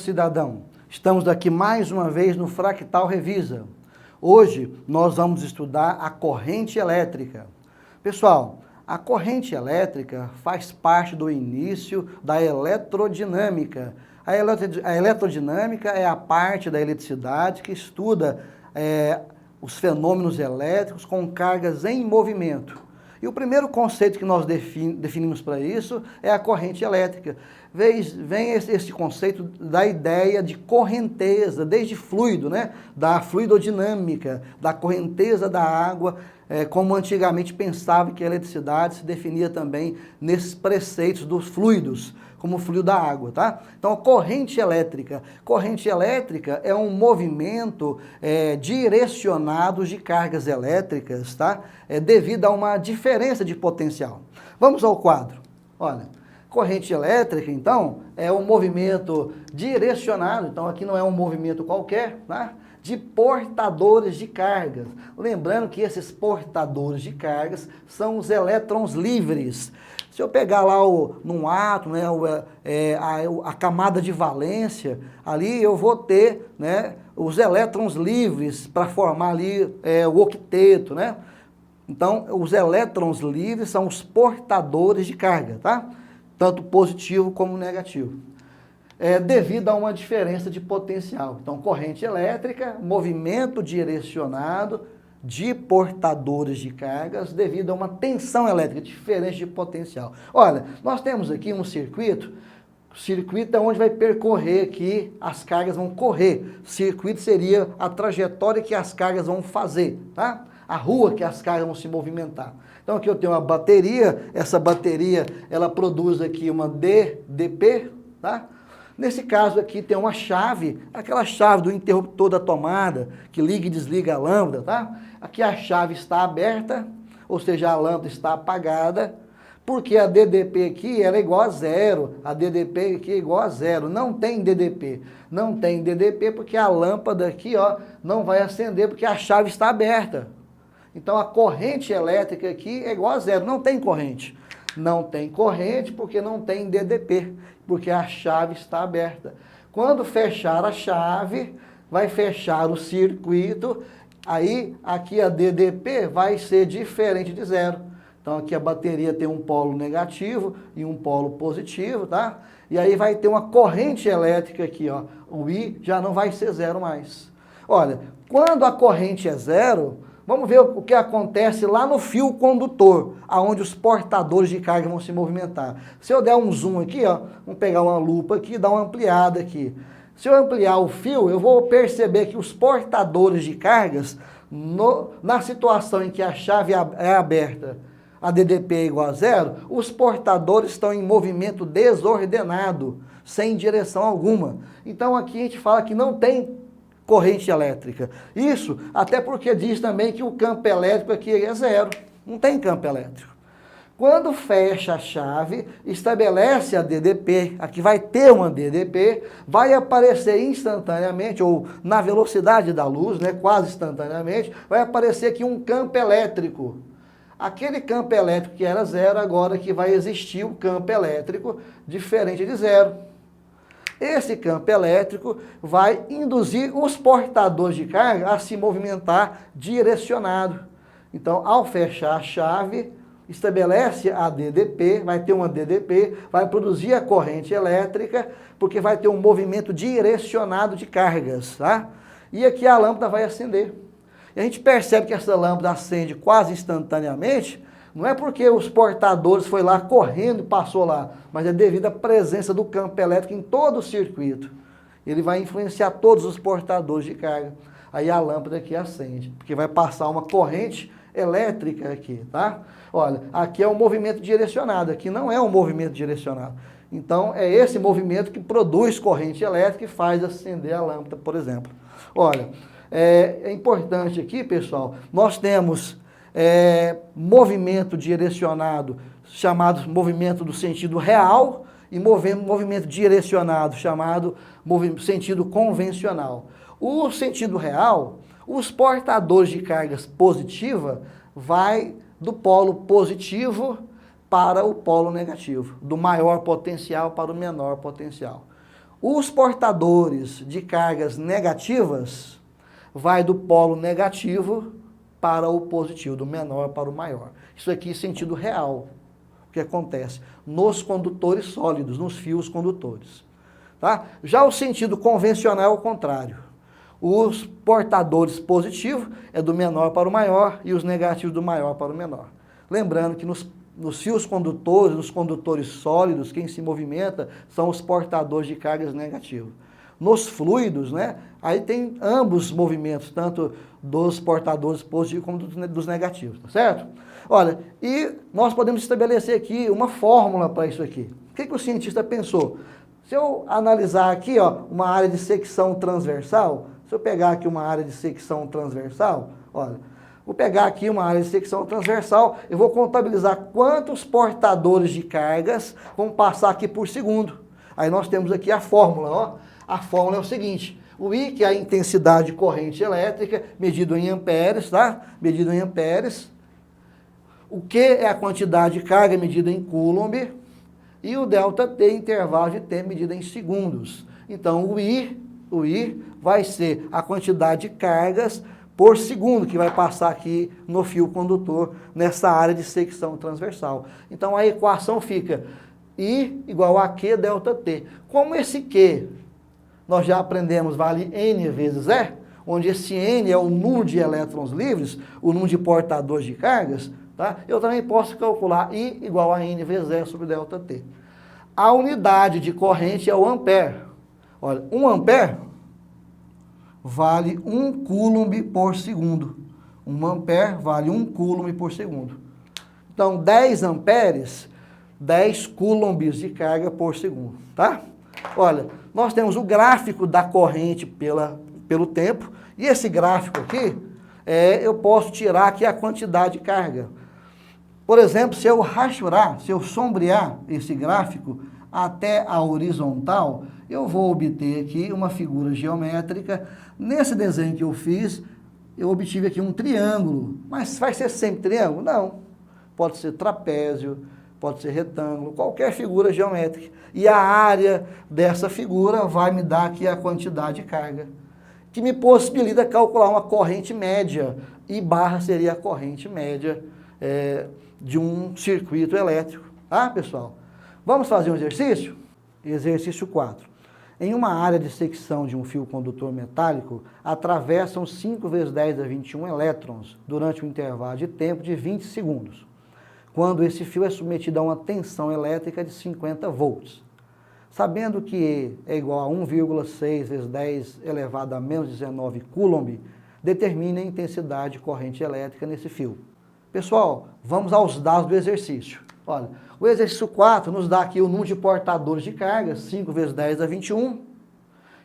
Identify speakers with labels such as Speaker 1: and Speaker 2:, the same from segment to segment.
Speaker 1: cidadão. Estamos aqui mais uma vez no Fractal Revisa. Hoje nós vamos estudar a corrente elétrica. Pessoal, a corrente elétrica faz parte do início da eletrodinâmica. A eletrodinâmica é a parte da eletricidade que estuda os fenômenos elétricos com cargas em movimento. E o primeiro conceito que nós definimos para isso é a corrente elétrica. Vem esse conceito da ideia de correnteza, desde fluido, né? Da fluidodinâmica, da correnteza da água, como antigamente pensava que a eletricidade se definia também nesses preceitos dos fluidos, como o fluido da água, tá? Então, a corrente elétrica. Corrente elétrica é um movimento direcionado de cargas elétricas, tá? Devido a uma diferença de potencial. Vamos ao quadro. Olha, corrente elétrica, então, é um movimento direcionado, então aqui não é um movimento qualquer, tá? De portadores de cargas. Lembrando que esses portadores de cargas são os elétrons livres. Se eu pegar lá num átomo, né, a camada de valência, ali eu vou ter, né, os elétrons livres para formar ali o octeto, né? Então, os elétrons livres são os portadores de carga, tá? Tanto positivo como negativo. Devido a uma diferença de potencial. Então, corrente elétrica, movimento direcionado de portadores de cargas devido a uma tensão elétrica diferente de potencial. Olha, nós temos aqui um circuito. O circuito é onde vai percorrer aqui, as cargas vão correr. Circuito seria a trajetória que as cargas vão fazer, tá? A rua que as cargas vão se movimentar. Então aqui eu tenho uma bateria, essa bateria ela produz aqui uma DDP, tá? Nesse caso aqui tem uma chave, aquela chave do interruptor da tomada, que liga e desliga a lâmpada, tá? Aqui a chave está aberta, ou seja, a lâmpada está apagada, porque a DDP aqui era igual a zero, a DDP aqui é igual a zero, não tem DDP. Não tem DDP porque a lâmpada aqui, ó, não vai acender porque a chave está aberta. Então a corrente elétrica aqui é igual a zero, não tem corrente. Não tem corrente porque não tem DDP, porque a chave está aberta. Quando fechar a chave, vai fechar o circuito, aí aqui a DDP vai ser diferente de zero. Então aqui a bateria tem um polo negativo e um polo positivo, tá? E aí vai ter uma corrente elétrica aqui, ó. O I já não vai ser zero mais. Olha, quando a corrente é zero, vamos ver o que acontece lá no fio condutor, aonde os portadores de carga vão se movimentar. Se eu der um zoom aqui, ó, vamos pegar uma lupa aqui e dar uma ampliada aqui. Se eu ampliar o fio, eu vou perceber que os portadores de cargas, na situação em que a chave é aberta, a DDP é igual a zero, os portadores estão em movimento desordenado, sem direção alguma. Então aqui a gente fala que não tem corrente elétrica. Isso até porque diz também que o campo elétrico aqui é zero. Não tem campo elétrico. Quando fecha a chave, estabelece a DDP, aqui vai ter uma DDP, vai aparecer instantaneamente, ou na velocidade da luz, né, quase instantaneamente, vai aparecer aqui um campo elétrico. Aquele campo elétrico que era zero, agora que vai existir um campo elétrico diferente de zero. Esse campo elétrico vai induzir os portadores de carga a se movimentar direcionado. Então, ao fechar a chave, estabelece a DDP, vai ter uma DDP, vai produzir a corrente elétrica, porque vai ter um movimento direcionado de cargas, tá? E aqui a lâmpada vai acender. E a gente percebe que essa lâmpada acende quase instantaneamente, não é porque os portadores foi lá correndo e passou lá, mas é devido à presença do campo elétrico em todo o circuito. Ele vai influenciar todos os portadores de carga. Aí a lâmpada aqui acende, porque vai passar uma corrente elétrica aqui, tá? Olha, aqui é um movimento direcionado, aqui não é um movimento direcionado. Então, é esse movimento que produz corrente elétrica e faz acender a lâmpada, por exemplo. Olha, é importante aqui, pessoal, nós temos movimento direcionado, chamado movimento do sentido real, e movimento direcionado, chamado sentido convencional. O sentido real, os portadores de cargas positiva vai do polo positivo para o polo negativo, do maior potencial para o menor potencial. Os portadores de cargas negativas vai do polo negativo para o positivo, do menor para o maior. Isso aqui é sentido real, o que acontece nos condutores sólidos, nos fios condutores. Tá? Já o sentido convencional é o contrário. Os portadores positivos é do menor para o maior e os negativos do maior para o menor. Lembrando que nos fios condutores, nos condutores sólidos, quem se movimenta são os portadores de cargas negativas. Nos fluidos, né, aí tem ambos os movimentos, tanto dos portadores positivos como dos negativos, tá certo? Olha, e nós podemos estabelecer aqui uma fórmula para isso aqui. O que o cientista pensou? Se eu analisar aqui, ó, uma área de secção transversal, se eu pegar aqui uma área de secção transversal, olha, vou pegar aqui uma área de secção transversal, eu vou contabilizar quantos portadores de cargas vão passar aqui por segundo. Aí nós temos aqui a fórmula, ó. A fórmula é o seguinte, o I, que é a intensidade de corrente elétrica, medido em amperes, tá? Medido em amperes. O Q é a quantidade de carga medida em coulomb. E o ΔT, intervalo de tempo medido em segundos. Então, o I vai ser a quantidade de cargas por segundo que vai passar aqui no fio condutor, nessa área de secção transversal. Então, a equação fica I igual a Q ΔT. Como esse Q, nós já aprendemos, vale N vezes E, onde esse N é o número de elétrons livres, o número de portadores de cargas, tá? Eu também posso calcular I igual a N vezes E sobre ΔT. A unidade de corrente é o ampere. Olha, 1 ampere vale 1 coulomb por segundo. 1 ampere vale 1 coulomb por segundo. Então, 10 amperes, 10 coulombs de carga por segundo, tá? Olha, nós temos o gráfico da corrente pelo tempo, e esse gráfico aqui, eu posso tirar aqui a quantidade de carga. Por exemplo, se eu rachurar, se eu sombrear esse gráfico até a horizontal, eu vou obter aqui uma figura geométrica. Nesse desenho que eu fiz, eu obtive aqui um triângulo. Mas vai ser sempre triângulo? Não. Pode ser trapézio, pode ser retângulo, qualquer figura geométrica. E a área dessa figura vai me dar aqui a quantidade de carga, que me possibilita calcular uma corrente média. I barra seria a corrente média de um circuito elétrico. Tá, pessoal? Vamos fazer um exercício? Exercício 4. Em uma área de secção de um fio condutor metálico, atravessam 5 vezes 10 a 21 elétrons durante um intervalo de tempo de 20 segundos, quando esse fio é submetido a uma tensão elétrica de 50 volts. Sabendo que E é igual a 1,6 vezes 10 elevado a menos 19 coulomb, determine a intensidade de corrente elétrica nesse fio. Pessoal, vamos aos dados do exercício. Olha, o exercício 4 nos dá aqui o número de portadores de carga, 5 vezes 10 a 21,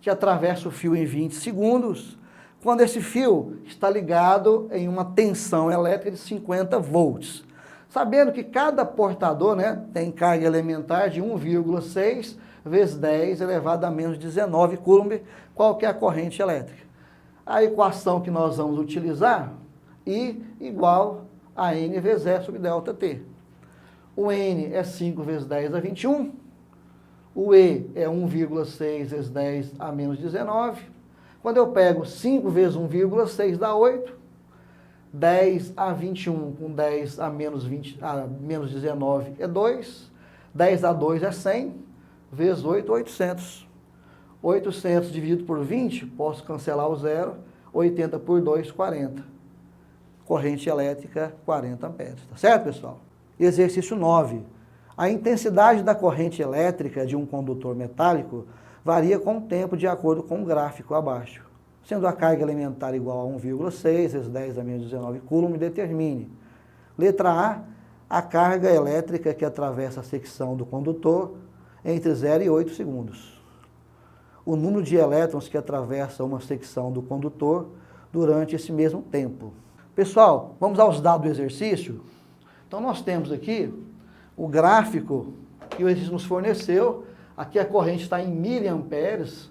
Speaker 1: que atravessa o fio em 20 segundos, quando esse fio está ligado em uma tensão elétrica de 50 volts. Sabendo que cada portador, né, tem carga elementar de 1,6 vezes 10 elevado a menos 19 coulomb, qual que é a corrente elétrica? A equação que nós vamos utilizar, I igual a N vezes E sobre ΔT. O N é 5 vezes 10 a 21, o E é 1,6 vezes 10 a menos 19. Quando eu pego 5 vezes 1,6 dá 8, 10 a 21 com 10 a menos 19 é 2, 10 a 2 é 100, vezes 8, 800. 800 dividido por 20, posso cancelar o zero, 80 por 2, 40. Corrente elétrica, 40 amperes. Tá certo, pessoal? Exercício 9. A intensidade da corrente elétrica de um condutor metálico varia com o tempo de acordo com o gráfico abaixo. Sendo a carga elementar igual a 1,6 vezes 10 a menos 19 coulomb, determine. Letra a carga elétrica que atravessa a secção do condutor entre 0 e 8 segundos. O número de elétrons que atravessa uma secção do condutor durante esse mesmo tempo. Pessoal, vamos aos dados do exercício? Então, nós temos aqui o gráfico que o exercício nos forneceu. Aqui a corrente está em miliamperes,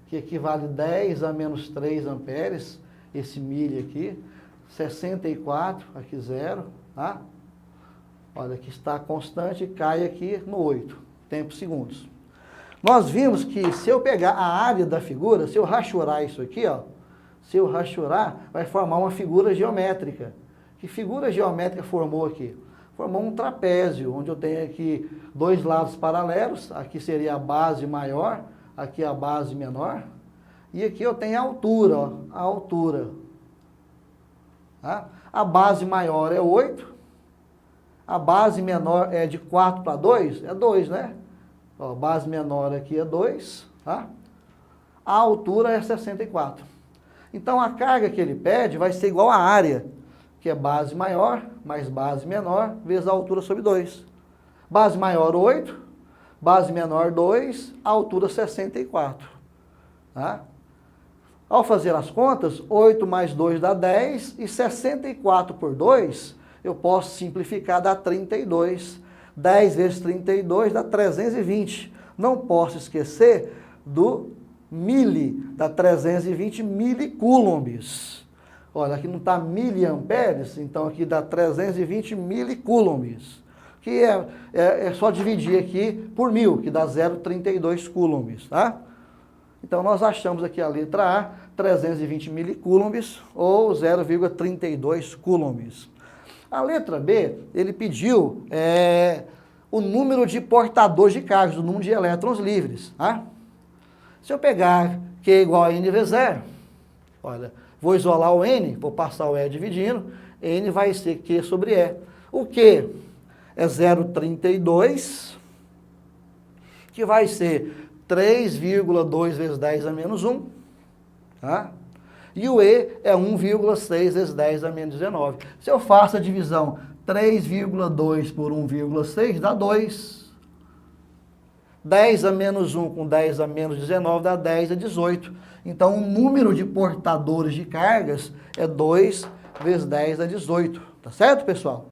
Speaker 1: que equivale a 10 a menos 3 amperes, esse milha aqui, 64, aqui 0, tá? Olha, aqui está constante e cai aqui no 8, tempo segundos. Nós vimos que se eu pegar a área da figura, se eu rachurar isso aqui, ó, se eu rachurar, vai formar uma figura geométrica. Que figura geométrica formou aqui? Formou um trapézio, onde eu tenho aqui dois lados paralelos, aqui seria a base maior, aqui a base menor, e aqui eu tenho a altura, ó, a altura. Tá? A base maior é 8, a base menor é de 4 para 2, é 2, né? Ó, a base menor aqui é 2, tá? A altura é 64. Então a carga que ele pede vai ser igual à área, que é base maior mais base menor, vezes a altura sobre 2. Base maior 8, base menor 2, a altura 64. Tá? Ao fazer as contas, 8 mais 2 dá 10, e 64 por 2, eu posso simplificar, dá 32. 10 vezes 32 dá 320. Não posso esquecer do dá 320 milicoulombs. Olha, aqui não está miliamperes, então aqui dá 320 milicoulombs. Que é só dividir aqui por 1000, que dá 0,32 coulombs, tá? Então nós achamos aqui a letra A, 320 milicoulombs ou 0,32 coulombs. A letra B, ele pediu o número de portadores de cargas, o número de elétrons livres, tá? Se eu pegar Q igual a N vezes 0, olha, vou isolar o N, vou passar o E dividindo, N vai ser Q sobre E. O Q é 0,32, que vai ser 3,2 vezes 10 a menos 1, tá? E o E é 1,6 vezes 10 a menos 19. Se eu faço a divisão 3,2 por 1,6 dá 2. 10 a menos 1 com 10 a menos 19 dá 10 a 18. Então, o número de portadores de cargas é 2 vezes 10 a 18. Tá certo, pessoal?